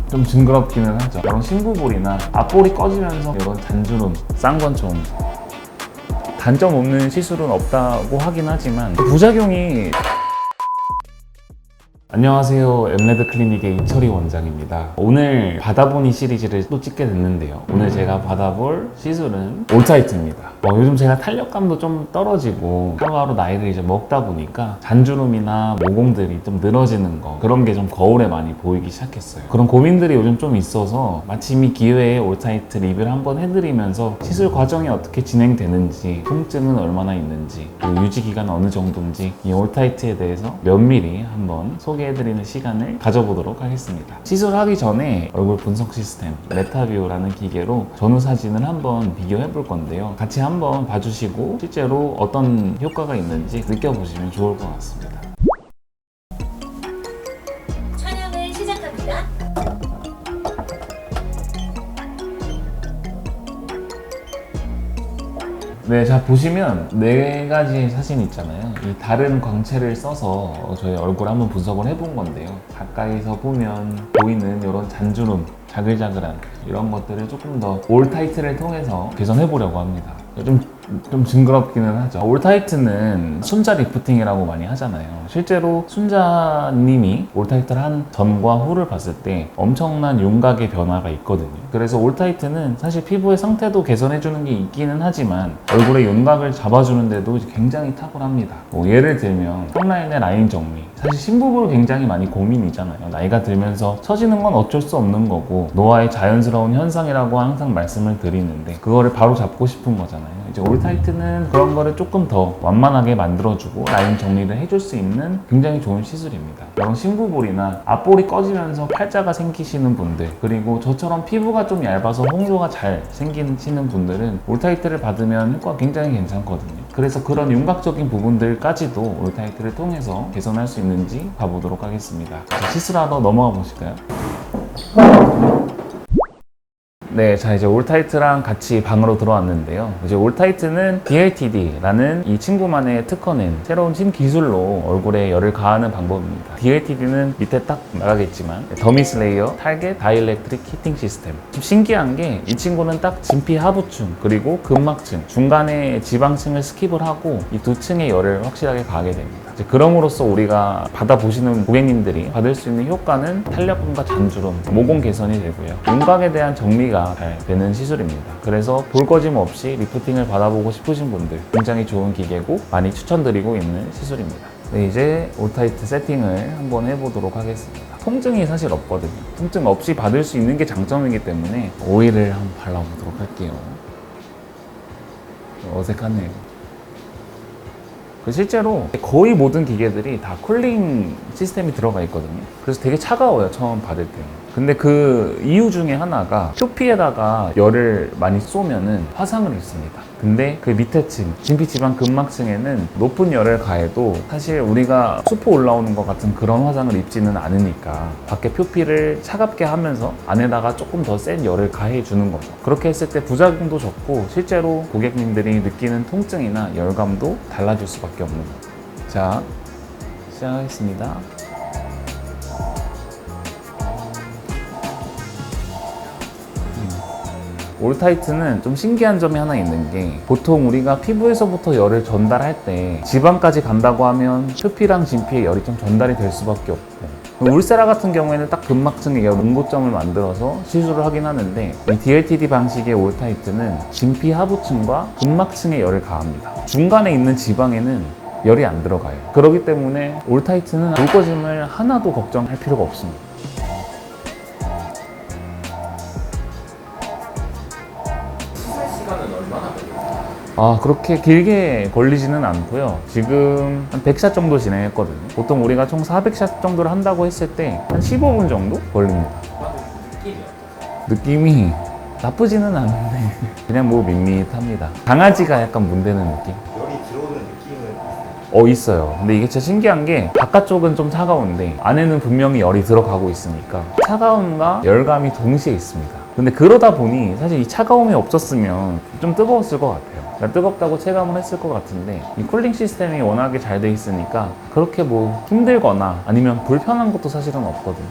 좀 징그럽기는 하죠. 이런 신부볼이나 앞볼이 꺼지면서 이런 잔주름, 싼 건 좀 단점 없는 시술은 없다고 하긴 하지만 부작용이. 안녕하세요, 엠레드 클리닉의 이철희 원장입니다. 오늘 받아보니 시리즈를 또 찍게 됐는데요, 오늘 제가 받아볼 시술은 올타이트입니다. 요즘 제가 탄력감도 좀 떨어지고 하루하루 나이를 이제 먹다 보니까 잔주름이나 모공들이 좀 늘어지는 거, 그런 게 좀 거울에 많이 보이기 시작했어요. 그런 고민들이 요즘 좀 있어서 마침 이 기회에 올타이트 리뷰를 한번 해드리면서 시술 과정이 어떻게 진행되는지, 통증은 얼마나 있는지, 그리고 유지 기간 어느 정도인지, 이 올타이트에 대해서 면밀히 한번 소개해드리는 시간을 가져보도록 하겠습니다. 시술하기 전에 얼굴 분석 시스템 메타뷰라는 기계로 전후 사진을 한번 비교해 볼 건데요, 같이 한번 봐주시고 실제로 어떤 효과가 있는지 느껴보시면 좋을 것 같습니다. 촬영을 시작합니다. 네, 자 보시면 네 가지 사진 있잖아요. 이 다른 광채를 써서 저희 얼굴 한번 분석을 해본 건데요, 가까이서 보면 보이는 이런 잔주름, 자글자글한 이런 것들을 조금 더 올타이트를 통해서 개선해 보려고 합니다. 좀 징그럽기는 하죠. 올타이트는 순자 리프팅이라고 많이 하잖아요. 실제로 순자님이 올타이트를 한 전과 후를 봤을 때 엄청난 윤곽의 변화가 있거든요. 그래서 올타이트는 사실 피부의 상태도 개선해주는 게 있기는 하지만 얼굴의 윤곽을 잡아주는데도 굉장히 탁월합니다. 예를 들면 턱라인의 라인 정리, 사실 신부볼 굉장히 많이 고민이잖아요. 나이가 들면서 처지는 건 어쩔 수 없는 거고 노화의 자연스러운 현상이라고 항상 말씀을 드리는데, 그거를 바로 잡고 싶은 거잖아요. 이제 올타이트는 그런 거를 조금 더 완만하게 만들어주고 라인 정리를 해줄 수 있는 굉장히 좋은 시술입니다. 이런 신부볼이나 앞볼이 꺼지면서 팔자가 생기시는 분들, 그리고 저처럼 피부가 좀 얇아서 홍조가 잘 생기시는 분들은 올타이트를 받으면 효과가 굉장히 괜찮거든요. 그래서 그런 윤곽적인 부분들까지도 올타이트를 통해서 개선할 수 있는지 봐보도록 하겠습니다. 시술하러 넘어가 보실까요? 네, 자 이제 올타이트랑 같이 방으로 들어왔는데요. 이제 올타이트는 DLTD라는 이 친구만의 특허낸 새로운 신기술로 얼굴에 열을 가하는 방법입니다. DLTD는 밑에 딱 나가겠지만 더미스 레이어 타겟 다이일렉트릭 히팅 시스템. 좀 신기한 게 이 친구는 딱 진피 하부층 그리고 근막층, 중간에 지방층을 스킵을 하고 이 두 층의 열을 확실하게 가하게 됩니다. 이제 그럼으로써 우리가 받아보시는 고객님들이 받을 수 있는 효과는 탄력감과 잔주름, 모공 개선이 되고요, 윤곽에 대한 정리가 잘 되는 시술입니다. 그래서 볼 꺼짐 없이 리프팅을 받아보고 싶으신 분들 굉장히 좋은 기계고 많이 추천드리고 있는 시술입니다. 네, 이제 올타이트 세팅을 한번 해보도록 하겠습니다. 통증이 사실 없거든요. 통증 없이 받을 수 있는 게 장점이기 때문에 오일을 한번 발라보도록 할게요. 어색하네요. 실제로 거의 모든 기계들이 다 쿨링 시스템이 들어가 있거든요. 그래서 되게 차가워요, 처음 받을 때는. 근데 그 이유 중에 하나가 표피에다가 열을 많이 쏘면은 화상을 입습니다. 근데 그 밑에 층, 진피지방 근막층에는 높은 열을 가해도 사실 우리가 수포 올라오는 것 같은 그런 화상을 입지는 않으니까 밖에 표피를 차갑게 하면서 안에다가 조금 더 센 열을 가해 주는 거죠. 그렇게 했을 때 부작용도 적고 실제로 고객님들이 느끼는 통증이나 열감도 달라질 수밖에 없는 거죠. 자, 시작하겠습니다. 올타이트는 좀 신기한 점이 하나 있는 게, 보통 우리가 피부에서부터 열을 전달할 때 지방까지 간다고 하면 표피랑 진피에 열이 좀 전달이 될 수밖에 없고, 울세라 같은 경우에는 딱 근막층에 열 응고점을 만들어서 시술을 하긴 하는데, 이 DLTD 방식의 올타이트는 진피 하부층과 근막층에 열을 가합니다. 중간에 있는 지방에는 열이 안 들어가요. 그렇기 때문에 올타이트는 볼 꺼짐을 하나도 걱정할 필요가 없습니다. 그렇게 길게 걸리지는 않고요. 지금 한 100샷 정도 진행했거든요. 보통 우리가 총 400샷 정도를 한다고 했을 때 한 15분 정도 걸립니다. 느낌이 나쁘지는 않은데 그냥 뭐 밋밋합니다. 강아지가 약간 문대는 느낌? 열이 들어오는 느낌은 있어요. 근데 이게 진짜 신기한 게 바깥쪽은 좀 차가운데 안에는 분명히 열이 들어가고 있으니까 차가움과 열감이 동시에 있습니다. 근데 그러다 보니 사실 이 차가움이 없었으면 좀 뜨거웠을 것 같아요. 그러니까 뜨겁다고 체감을 했을 것 같은데, 이 쿨링 시스템이 워낙에 잘 돼 있으니까 그렇게 뭐 힘들거나 아니면 불편한 것도 사실은 없거든요.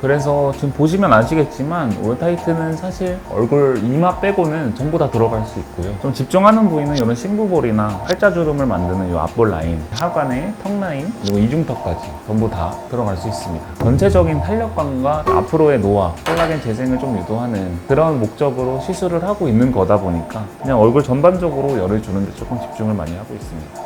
그래서 지금 보시면 아시겠지만 올타이트는 사실 얼굴 이마 빼고는 전부 다 들어갈 수 있고요. 좀 집중하는 부위는 이런 심부볼이나 팔자주름을 만드는 이 앞볼 라인, 하관의 턱 라인, 그리고 이중턱까지 전부 다 들어갈 수 있습니다. 전체적인 탄력감과 앞으로의 노화, 콜라겐 재생을 좀 유도하는 그런 목적으로 시술을 하고 있는 거다 보니까 그냥 얼굴 전반적으로 열을 주는데 조금 집중을 많이 하고 있습니다.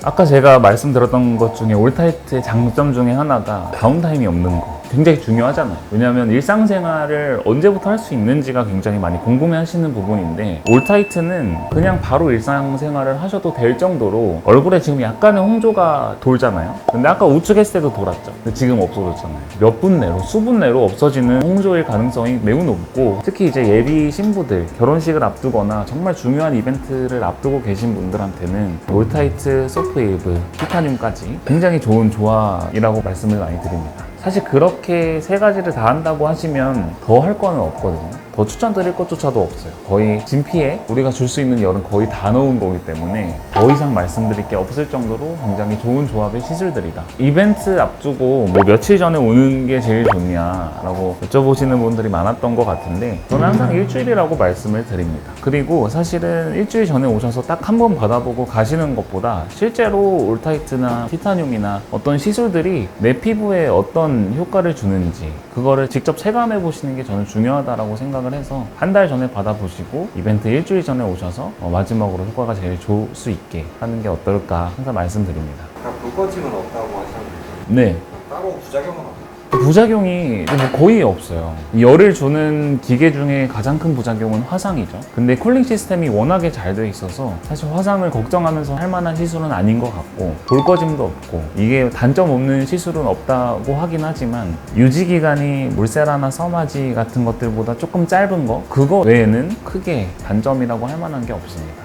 아까 제가 말씀드렸던 것 중에 올타이트의 장점 중에 하나가 다운타임이 없는 거 굉장히 중요하잖아요. 왜냐하면 일상생활을 언제부터 할 수 있는지가 굉장히 많이 궁금해 하시는 부분인데 올타이트는 그냥 바로 일상생활을 하셔도 될 정도로 얼굴에 지금 약간의 홍조가 돌잖아요. 근데 아까 우측했을 때도 돌았죠. 근데 지금 없어졌잖아요. 몇 분 내로, 수분 내로 없어지는 홍조일 가능성이 매우 높고 특히 이제 예비 신부들, 결혼식을 앞두거나 정말 중요한 이벤트를 앞두고 계신 분들한테는 올타이트, 소프웨이브, 티타늄까지 굉장히 좋은 조합이라고 말씀을 많이 드립니다. 사실 그렇게 세 가지를 다 한다고 하시면 더 할 거는 없거든요. 더 추천드릴 것조차도 없어요. 거의 진피에 우리가 줄 수 있는 열은 거의 다 넣은 거기 때문에 더 이상 말씀드릴 게 없을 정도로 굉장히 좋은 조합의 시술들이다. 이벤트 앞두고 뭐 며칠 전에 오는 게 제일 좋냐라고 여쭤보시는 분들이 많았던 것 같은데 저는 항상 일주일이라고 말씀을 드립니다. 그리고 사실은 일주일 전에 오셔서 딱 한 번 받아보고 가시는 것보다 실제로 올타이트나 티타늄이나 어떤 시술들이 내 피부에 어떤 효과를 주는지 그거를 직접 체감해 보시는 게 저는 중요하다라고 생각을 해서 한 달 전에 받아보시고 이벤트 일주일 전에 오셔서 마지막으로 효과가 제일 좋을 수 있게 하는 게 어떨까 항상 말씀드립니다. 그럼 불꺼짐은 없다고 하셨는데 네. 따로 부작용은 없나요? 부작용이 뭐 거의 없어요. 열을 주는 기계 중에 가장 큰 부작용은 화상이죠. 근데 쿨링 시스템이 워낙에 잘 돼 있어서 사실 화상을 걱정하면서 할 만한 시술은 아닌 것 같고 돌꺼짐도 없고 이게 단점 없는 시술은 없다고 하긴 하지만 유지 기간이 물세라나 써마지 같은 것들보다 조금 짧은 거 그거 외에는 크게 단점이라고 할 만한 게 없습니다.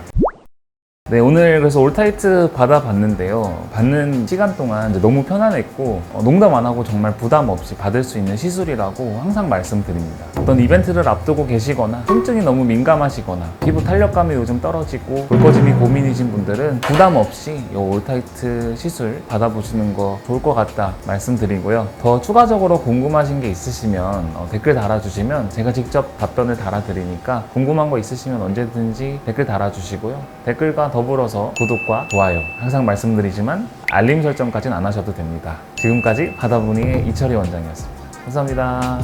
네, 오늘 그래서 올타이트 받아봤는데요. 받는 시간 동안 이제 너무 편안했고 농담 안 하고 정말 부담 없이 받을 수 있는 시술이라고 항상 말씀드립니다. 어떤 이벤트를 앞두고 계시거나 통증이 너무 민감하시거나 피부 탄력감이 요즘 떨어지고 볼거짐이 고민이신 분들은 부담 없이 이 올타이트 시술 받아보시는 거 좋을 것 같다 말씀드리고요. 더 추가적으로 궁금하신 게 있으시면 댓글 달아주시면 제가 직접 답변을 달아드리니까 궁금한 거 있으시면 언제든지 댓글 달아주시고요. 댓글과 더불어서 구독과 좋아요 항상 말씀드리지만 알림 설정까지는 안 하셔도 됩니다. 지금까지 바다무늬의 이철희 원장이었습니다. 감사합니다.